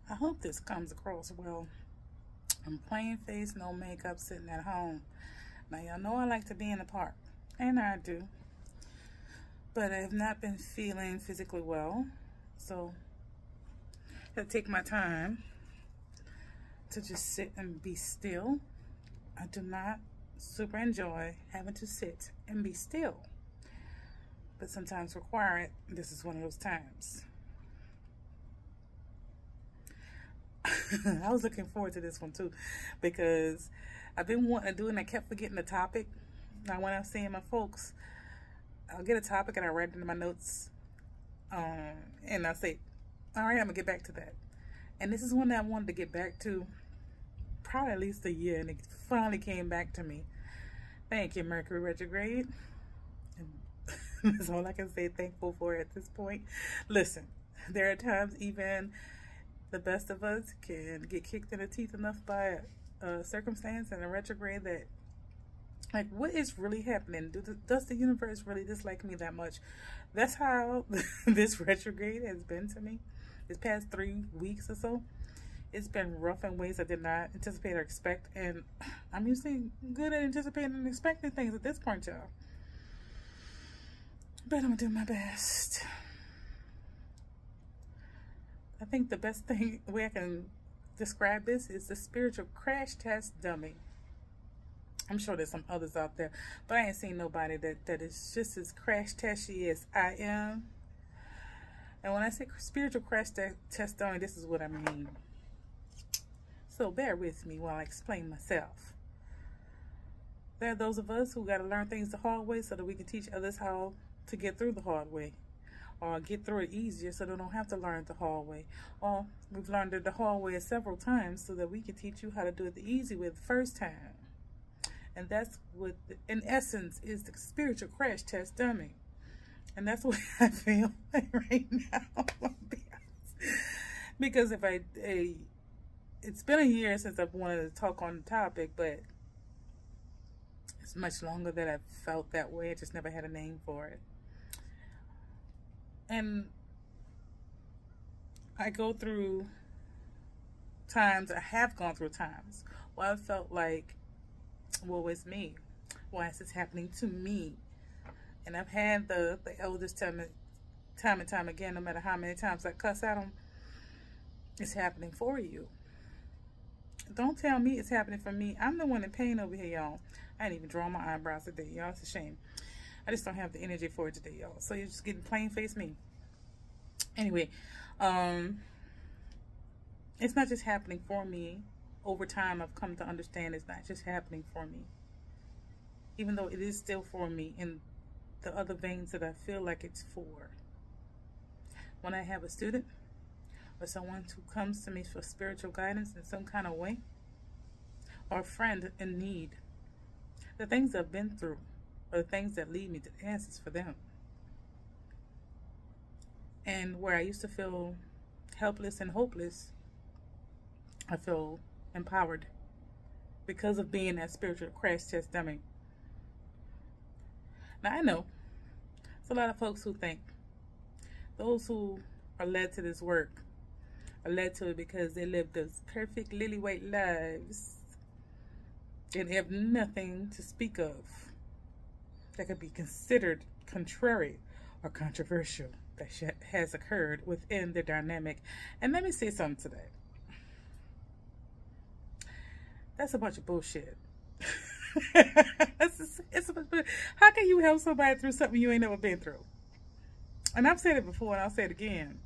I hope this comes across well. I'm plain face, no makeup, sitting at home. Now, y'all know I like to be in the park, and I do. But I have not been feeling physically well, so I take my time to just sit and be still. I do not super enjoy having to sit and be still, but sometimes require it. This is one of those times. I was looking forward to this one too, because I've been wanting to do it and I kept forgetting the topic. Now when I'm seeing my folks, I'll get a topic and I write it in my notes, and I say, all right, I'm gonna get back to that. And this is one that I wanted to get back to probably at least a year, and it finally came back to me. Thank you, Mercury retrograde. And that's all I can say, thankful for at this point. Listen, there are times even the best of us can get kicked in the teeth enough by a circumstance and a retrograde that, like, what is really happening? Does the universe really dislike me that much? That's how this retrograde has been to me. This past 3 weeks or so, it's been rough in ways I did not anticipate or expect. And I'm usually good at anticipating and expecting things at this point, y'all. But I'm gonna do my best. I think the best way I can describe this is the spiritual crash test dummy. I'm sure there's some others out there, but I ain't seen nobody that is just as crash testy as I am. And when I say spiritual crash test dummy, this is what I mean. So bear with me while I explain myself. There are those of us who got to learn things the hard way so that we can teach others how to get through the hard way, or get through it easier so they don't have to learn it the hard way. Or we've learned it the hard way several times so that we can teach you how to do it the easy way the first time. And that's what, in essence, is the spiritual crash test dummy. And that's what I feel like right now, I'll be honest. Because it's been a year since I've wanted to talk on the topic, but it's much longer that I've felt that way. I just never had a name for it. And I have gone through times where I felt like, woe is me. Why is this happening to me? And I've had the elders tell me time and time again, no matter how many times I cuss at them, it's happening for you. Don't tell me it's happening for me. I'm the one in pain over here, y'all. I ain't even drawn my eyebrows today, y'all. It's a shame. I just don't have the energy for it today, y'all. So you're just getting plain face me. Anyway, it's not just happening for me. Over time, I've come to understand it's not just happening for me. Even though it is still for me in the other veins that I feel like it's for. When I have a student or someone who comes to me for spiritual guidance in some kind of way, or a friend in need, the things I've been through are the things that lead me to the answers for them. And where I used to feel helpless and hopeless, I feel empowered because of being that spiritual crash test dummy. Now I know there's a lot of folks who think those who are led to this work are led to it because they live those perfect lily white lives and have nothing to speak of that could be considered contrary or controversial that has occurred within the dynamic. And let me say something today. That's a bunch of bullshit. How can you help somebody through something you ain't never been through? And I've said it before and I'll say it again.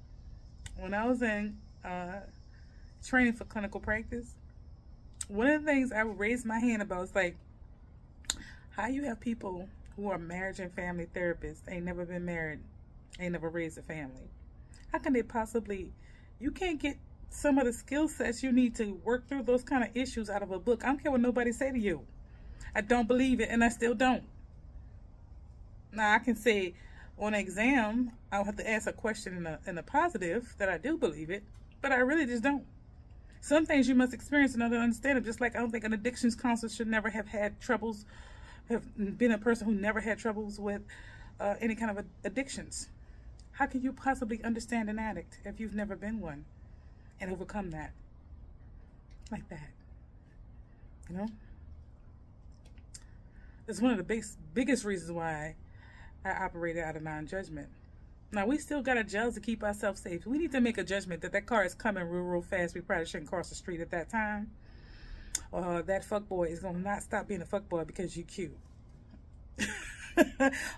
When I was in training for clinical practice, one of the things I would raise my hand about is like, how you have people who are marriage and family therapists, ain't never been married, ain't never raised a family. How can they possibly, you can't get some of the skill sets you need to work through those kind of issues out of a book. I don't care what nobody say to you. I don't believe it, and I still don't. Now I can say on an exam, I'll have to ask a question in a positive that I do believe it, but I really just don't. Some things you must experience in order to understand them. Just like I don't think an addictions counselor should never have had troubles, have been a person who never had troubles with any kind of addictions. How can you possibly understand an addict if you've never been one? and overcome that. Like that. You know? It's one of the biggest reasons why I operated out of non-judgment. Now, we still got a judge to keep ourselves safe. We need to make a judgment that that car is coming real fast. We probably shouldn't cross the street at that time. Or that fuckboy is going to not stop being a fuckboy because you cute.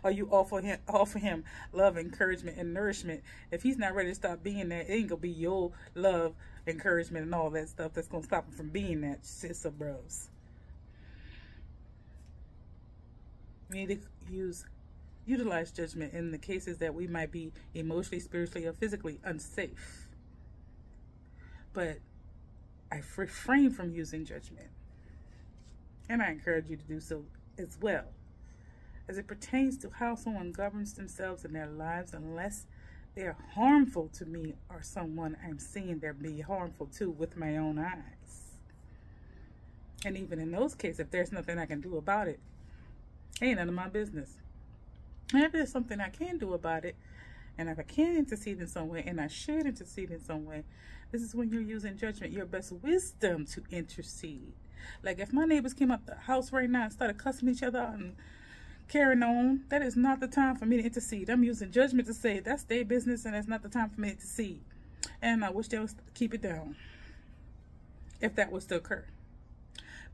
Or you offer him love, encouragement, and nourishment. If he's not ready to stop being that, it ain't going to be your love, encouragement, and all that stuff that's going to stop him from being that, sis or bros. We need to utilize judgment in the cases that we might be emotionally, spiritually, or physically unsafe. But I refrain from using judgment. And I encourage you to do so as well. As it pertains to how someone governs themselves in their lives, unless they are harmful to me or someone I'm seeing them be harmful to with my own eyes. And even in those cases, if there's nothing I can do about it, ain't none of my business. And if there's something I can do about it, and if I can intercede in some way, and I should intercede in some way, this is when you're using judgment, your best wisdom to intercede. Like if my neighbors came up the house right now and started cussing each other out and carrying on, that is not the time for me to intercede. I'm using judgment to say that's their business and that's not the time for me to intercede. And I wish they would keep it down if that was to occur.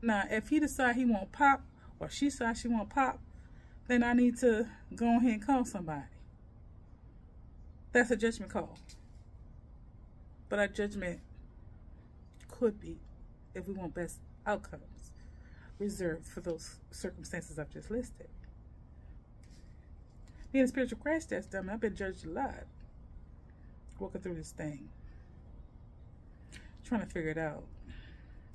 Now, if he decide he won't pop, or she decides she won't pop, then I need to go ahead and call somebody. That's a judgment call. But our judgment could be, if we want best outcomes, reserved for those circumstances I've just listed. Being a spiritual crash test dummy, I've been judged a lot walking through this thing. Trying to figure it out.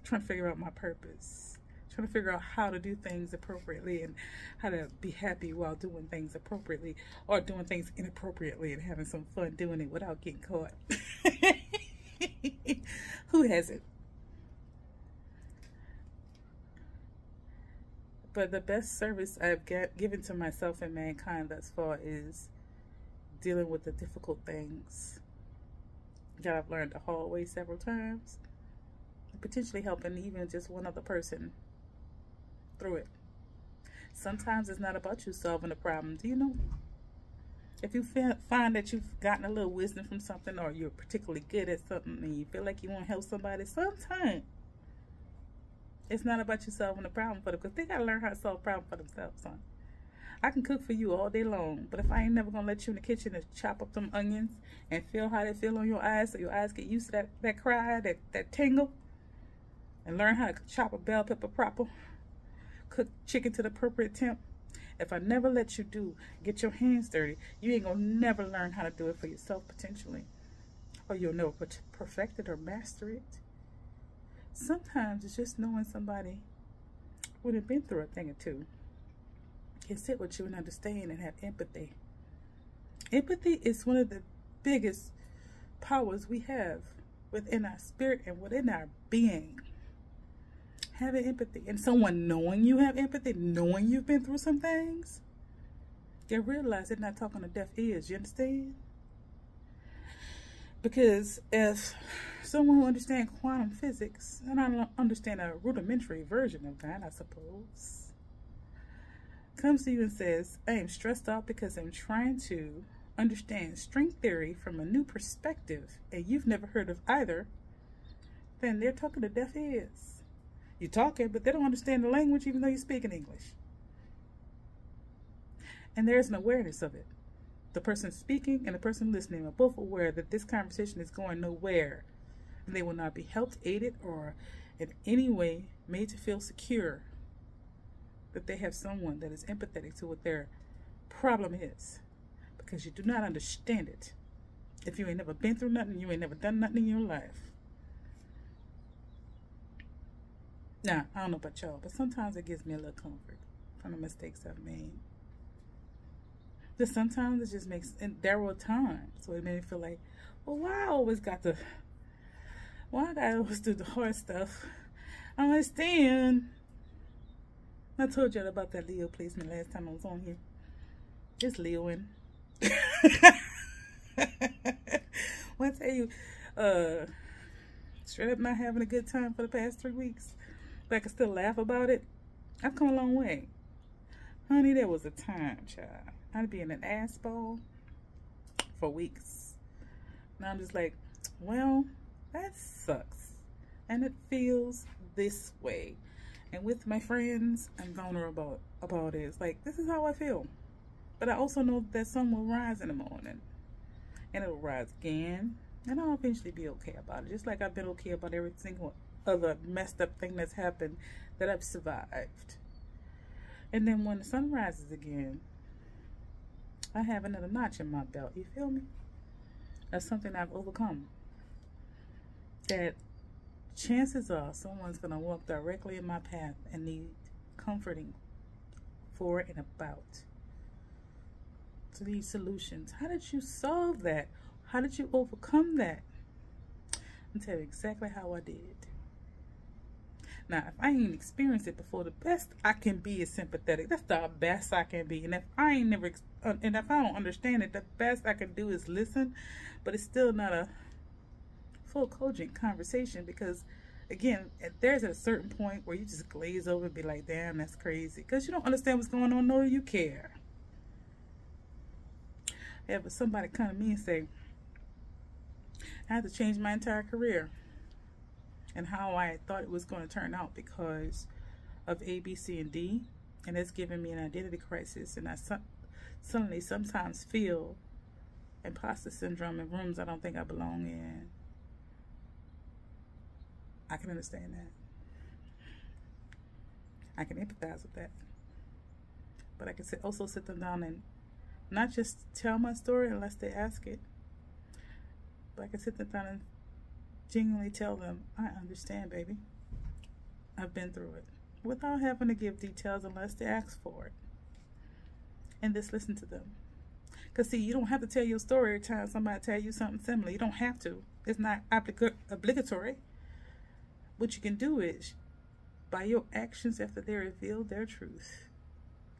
Trying to figure out my purpose. Trying to figure out how to do things appropriately and how to be happy while doing things appropriately, or doing things inappropriately and having some fun doing it without getting caught. Who hasn't? But the best service I've given to myself and mankind thus far is dealing with the difficult things that I've learned the hard way several times, and potentially helping even just one other person through it. Sometimes it's not about you solving the problem. Do you know? If you find that you've gotten a little wisdom from something, or you're particularly good at something and you feel like you want to help somebody, sometimes it's not about you solving the problem for them, because they got to learn how to solve problems for themselves, son. I can cook for you all day long, but if I ain't never going to let you in the kitchen and chop up them onions and feel how they feel on your eyes, so your eyes get used to that cry, that tingle, and learn how to chop a bell pepper proper, cook chicken to the appropriate temp, if I never let you get your hands dirty, you ain't going to never learn how to do it for yourself, potentially. Or you'll never perfect it or master it. Sometimes it's just knowing somebody would have been through a thing or two can sit with you and understand and have empathy. Empathy is one of the biggest powers we have within our spirit and within our being. Having empathy, and someone knowing you have empathy, knowing you've been through some things, they realize they're not talking to deaf ears. You understand? Because if someone who understands quantum physics, and I don't understand a rudimentary version of that, I suppose, comes to you and says, I am stressed out because I'm trying to understand string theory from a new perspective, and you've never heard of either, then they're talking to deaf ears. You're talking, but they don't understand the language even though you're speaking English. And there's an awareness of it. The person speaking and the person listening are both aware that this conversation is going nowhere. And they will not be helped, aided, or in any way made to feel secure that they have someone that is empathetic to what their problem is. Because you do not understand it. If you ain't never been through nothing, you ain't never done nothing in your life. Now, I don't know about y'all, but sometimes it gives me a little comfort from the mistakes I've made. But sometimes it just makes, and there were times so it made me feel like, well, why I always got to, why I gotta always do the hard stuff? I don't understand. I told y'all about that Leo placement last time I was on here. It's Leoing. When I tell you, straight up not having a good time for the past 3 weeks, but I can still laugh about it. I've come a long way. Honey, there was a time, child, I'd be in an ass bowl for weeks. Now I'm just like, well, that sucks. And it feels this way. And with my friends, I'm vulnerable about it. It's like, this is how I feel. But I also know that sun will rise in the morning. And it'll rise again. And I'll eventually be okay about it. Just like I've been okay about every single other messed up thing that's happened that I've survived. And then when the sun rises again, I have another notch in my belt. You feel me? That's something I've overcome. That chances are someone's going to walk directly in my path and need comforting for and about. To these solutions. How did you solve that? How did you overcome that? I'll tell you exactly how I did. Now, if I ain't experienced it before, the best I can be is sympathetic. That's the best I can be. And if I don't understand it, the best I can do is listen. But it's still not a full cogent conversation because, again, there's a certain point where you just glaze over and be like, damn, that's crazy. Because you don't understand what's going on, nor do you care. Yeah, but somebody come to me and say, I had to change my entire career and how I thought it was going to turn out because of A, B, C, and D. And it's given me an identity crisis. And I suddenly sometimes feel imposter syndrome in rooms I don't think I belong in. I can understand that. I can empathize with that. But I can also sit them down and not just tell my story unless they ask it. But I can sit them down and genuinely tell them, I understand, baby. I've been through it. Without having to give details unless they ask for it. And just listen to them. Because see, you don't have to tell your story every time somebody tell you something similar. You don't have to. It's not obligatory. What you can do is, by your actions after they reveal their truth,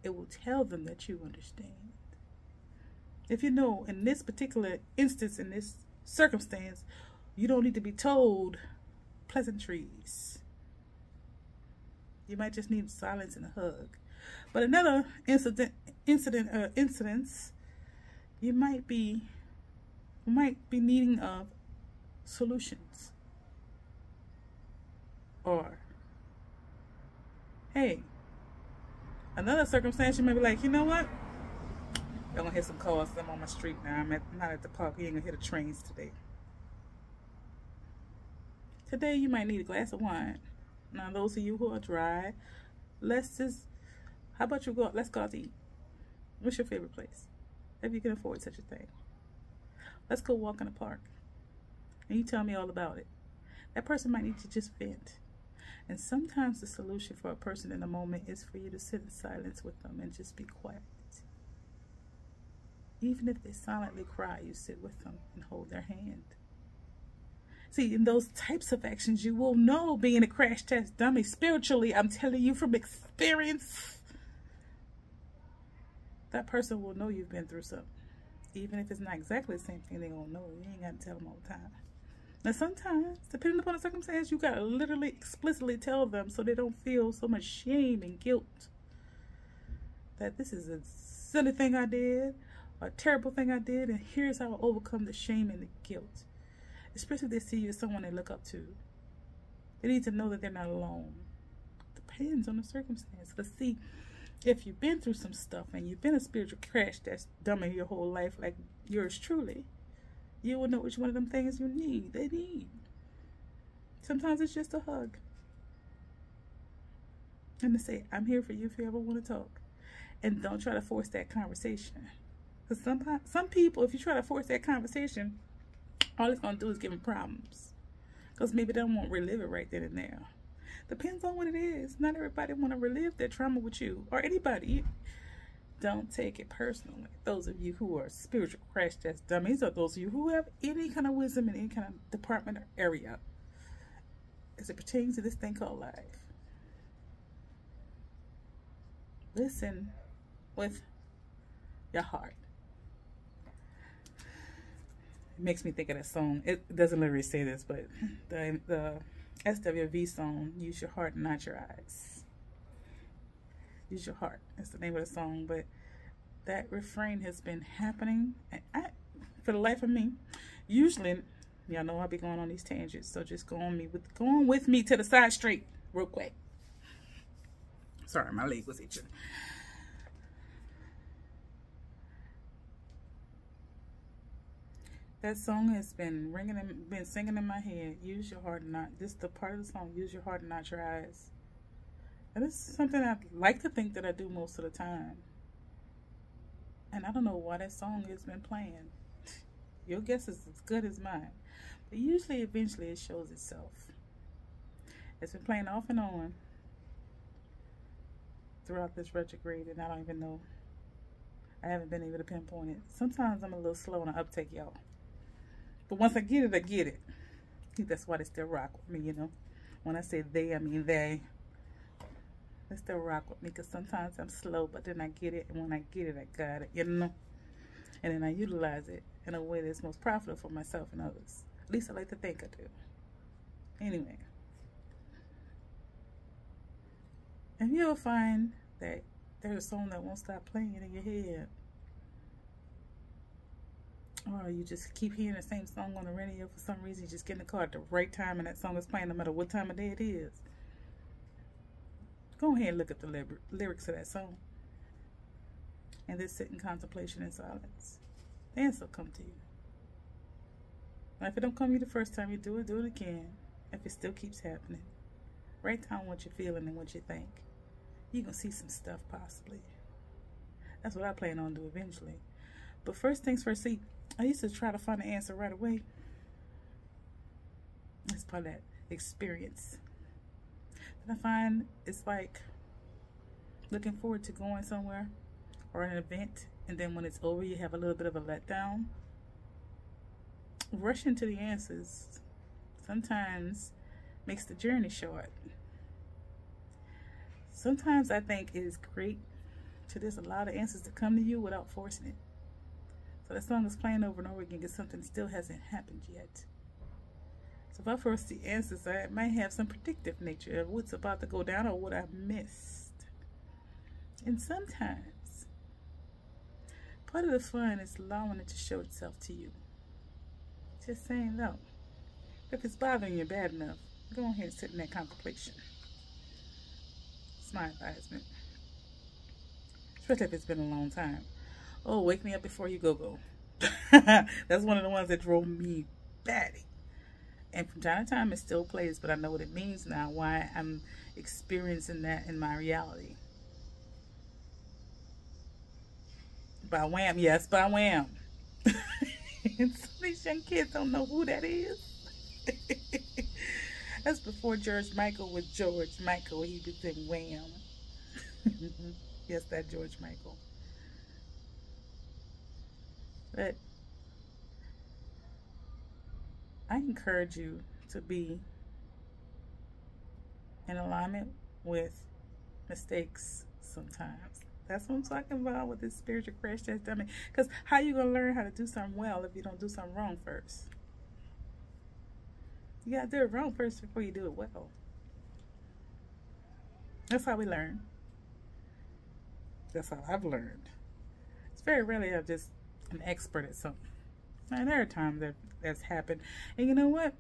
it will tell them that you understand. If you know, in this particular instance, in this circumstance, you don't need to be told pleasantries. You might just need silence and a hug. But another incidents, you might be needing of solutions. Or, hey, another circumstance, you may be like, you know what? I'm gonna hit some cars. I'm on my street now. I'm not at the park. You ain't gonna hit the trains today. Today you might need a glass of wine. Now those of you who are dry, let's go out to eat. What's your favorite place? If you can afford such a thing. Let's go walk in the park. And you tell me all about it. That person might need to just vent. And sometimes the solution for a person in a moment is for you to sit in silence with them and just be quiet. Even if they silently cry, you sit with them and hold their hand. See, in those types of actions, you will know, being a crash test dummy, spiritually, I'm telling you from experience, that person will know you've been through something. Even if it's not exactly the same thing, they're going to know. You ain't got to tell them all the time. Now, sometimes, depending upon the circumstance, you got to literally explicitly tell them so they don't feel so much shame and guilt that this is a silly thing I did, a terrible thing I did, and here's how I overcome the shame and the guilt. Especially if they see you as someone they look up to. They need to know that they're not alone. Depends on the circumstance. But see, if you've been through some stuff and you've been a spiritual crash that's dummy your whole life, like yours truly, you will know which one of them things you need. They need. Sometimes it's just a hug. And to say, I'm here for you if you ever want to talk. And don't try to force that conversation. Because some people, if you try to force that conversation, all it's going to do is give them problems. Because maybe they don't want to relive it right then and there. Depends on what it is. Not everybody want to relive their trauma with you. Or anybody. Don't take it personally. Those of you who are spiritual crash test dummies, or those of you who have any kind of wisdom in any kind of department or area as it pertains to this thing called life. Listen with your heart. It makes me think of that song. It doesn't literally say this, but the SWV song, Use Your Heart, Not Your Eyes. Use Your Heart. That's the name of the song. But that refrain has been happening. And for the life of me, usually, y'all know I'll be going on these tangents. So just go on with me to the side street real quick. Sorry, my leg was itching. That song has been been singing in my head. Use your heart and not, this is the part of the song, use your heart and not your eyes. And it's something I like to think that I do most of the time. And I don't know why that song has been playing. Your guess is as good as mine. But usually, eventually, it shows itself. It's been playing off and on throughout this retrograde, and I don't even know. I haven't been able to pinpoint it. Sometimes I'm a little slow on the uptake, y'all. But once I get it, I get it. I think that's why they still rock with me, you know. When I say they, I mean they. They still rock with me because sometimes I'm slow, but then I get it. And when I get it, I got it, you know. And then I utilize it in a way that's most profitable for myself and others. At least I like to think I do. Anyway. If you ever find that there's a song that won't stop playing in your head, or you just keep hearing the same song on the radio for some reason, you just get in the car at the right time and that song is playing no matter what time of day it is, go ahead and look at the lyrics of that song and just sit in contemplation and silence. The answer will come to you. Now, if it don't come to you the first time you do it again. If it still keeps happening, write down what you're feeling and what you think. You're going to see some stuff possibly. That's what I plan on doing eventually. But first things first, see, I used to try to find the answer right away. That's part of that experience. And I find it's like looking forward to going somewhere or an event, and then when it's over, you have a little bit of a letdown. Rushing to the answers sometimes makes the journey short. Sometimes I think it is great to just allow the answers to come to you without forcing it. So that song is playing over and over again because something still hasn't happened yet. So if I force the answers, I might have some predictive nature of what's about to go down or what I've missed. And sometimes part of the fun is allowing it to show itself to you. Just saying no. If it's bothering you bad enough, go ahead and sit in that contemplation. It's my advisement. Especially if it's been a long time. Oh, wake me up before you go. That's one of the ones that drove me batty. And from time to time it still plays, but I know what it means now, why I'm experiencing that in my reality. By Wham, yes, by Wham. And some of these young kids don't know who that is. That's before George Michael was George Michael. He was in Wham. Yes, that George Michael. But I encourage you to be in alignment with mistakes sometimes. That's what I'm talking about with this spiritual crash test dummy. Because how you going to learn how to do something well if you don't do something wrong first? You got to do it wrong first before you do it well. That's how we learn. That's how I've learned. It's very rarely I'm just an expert at something. And there are times that's happened. And you know what?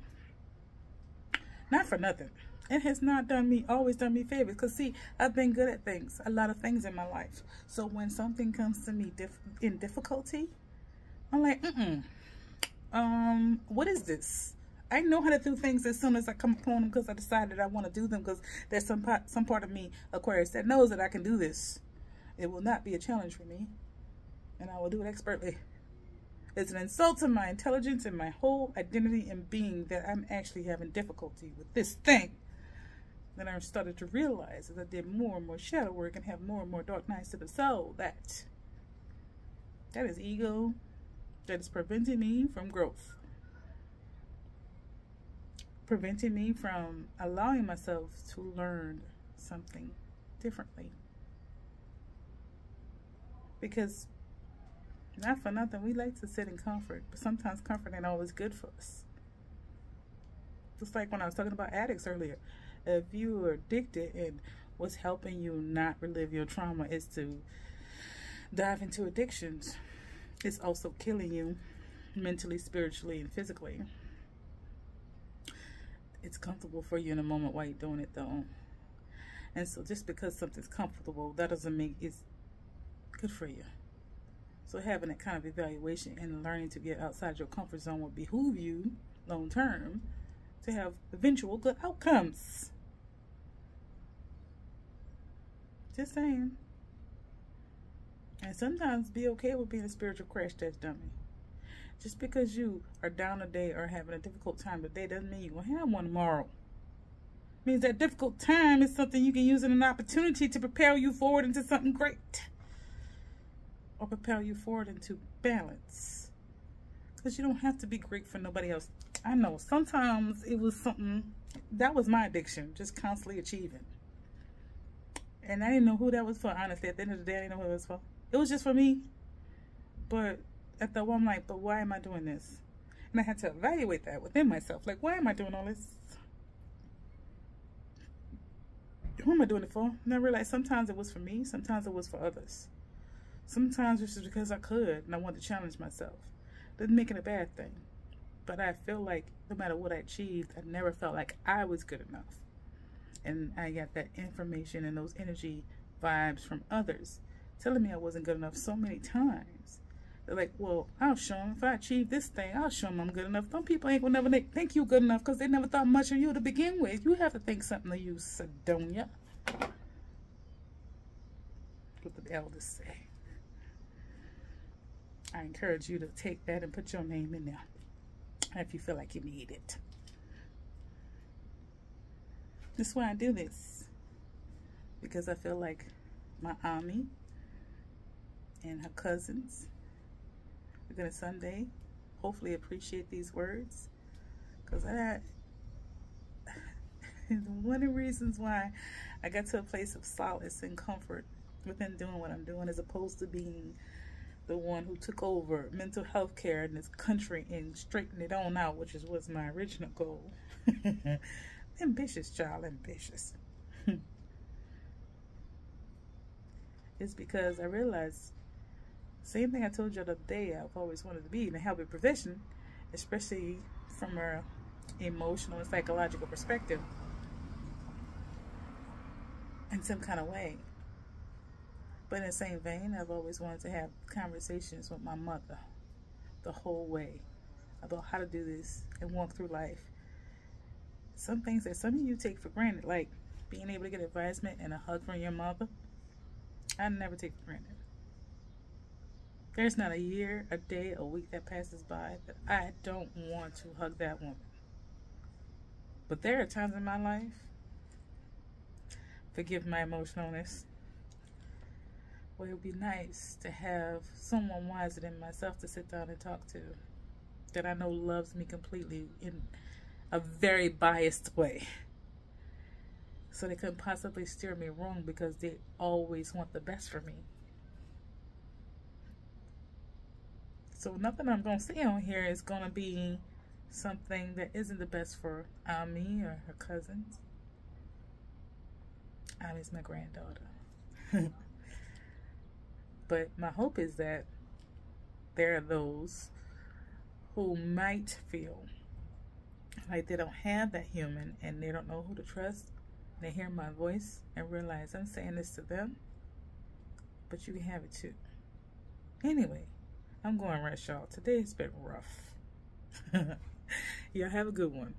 Not for nothing. It has not always done me favors. Because see, I've been good at things. A lot of things in my life. So when something comes to me in difficulty, I'm like, what is this? I know how to do things as soon as I come upon them because I decided I want to do them because there's some part of me, Aquarius, that knows that I can do this. It will not be a challenge for me. And I will do it expertly. It's an insult to my intelligence and my whole identity and being that I'm actually having difficulty with this thing. Then I started to realize as I did more and more shadow work and have more and more dark nights to the soul that is ego that is preventing me from growth. Preventing me from allowing myself to learn something differently. Because Not for nothing, we like to sit in comfort, but sometimes comfort ain't always good for us. Just like when I was talking about addicts earlier. If you are addicted and what's helping you not relive your trauma is to dive into addictions, it's also killing you mentally, spiritually, and physically. It's comfortable for you in a moment while you're doing it, though. And so just because something's comfortable, that doesn't mean it's good for you. So having that kind of evaluation and learning to get outside your comfort zone will behoove you long term to have eventual good outcomes. Just saying. And sometimes be okay with being a spiritual crash test dummy. Just because you are down today or having a difficult time today doesn't mean you're going to have one tomorrow. It means that difficult time is something you can use as an opportunity to propel you forward into something great. Or propel you forward into balance. Because you don't have to be great for nobody else. I know sometimes it was something, that was my addiction, just constantly achieving. And I didn't know who that was for, honestly. At the end of the day, I didn't know who it was for. It was just for me. But at the one, I'm like, but why am I doing this? And I had to evaluate that within myself. Like, why am I doing all this? Who am I doing it for? And I realized sometimes it was for me, sometimes it was for others. Sometimes it's just because I could and I wanted to challenge myself. Doesn't make it a bad thing. But I feel like no matter what I achieved, I never felt like I was good enough. And I got that information and those energy vibes from others telling me I wasn't good enough so many times. They're like, well, I'll show them. If I achieve this thing, I'll show them I'm good enough. Some people ain't gonna never think you good enough because they never thought much of you to begin with. You have to think something of you, Sidonia. What did the elders say? I encourage you to take that and put your name in there if you feel like you need it. That's why I do this, because I feel like my Ami and her cousins are going to someday hopefully appreciate these words, because one of the reasons why I got to a place of solace and comfort within doing what I'm doing, as opposed to being the one who took over mental health care in this country and straightened it on out, which was my original goal. Ambitious, child, ambitious. It's because I realized, same thing I told you the other day, I've always wanted to be in a helping profession, especially from an emotional and psychological perspective, in some kind of way. But in the same vein, I've always wanted to have conversations with my mother the whole way about how to do this and walk through life. Some things that some of you take for granted, like being able to get advisement and a hug from your mother, I never take for granted. There's not a year, a day, a week that passes by that I don't want to hug that woman. But there are times in my life, forgive my emotionalness, where it would be nice to have someone wiser than myself to sit down and talk to, that I know loves me completely in a very biased way. So they couldn't possibly steer me wrong, because they always want the best for me. So nothing I'm going to say on here is going to be something that isn't the best for Ami or her cousins. Ami's my granddaughter. But my hope is that there are those who might feel like they don't have that human and they don't know who to trust. They hear my voice and realize I'm saying this to them, but you can have it too. Anyway, I'm going to rest, y'all. Today's been rough. Y'all have a good one.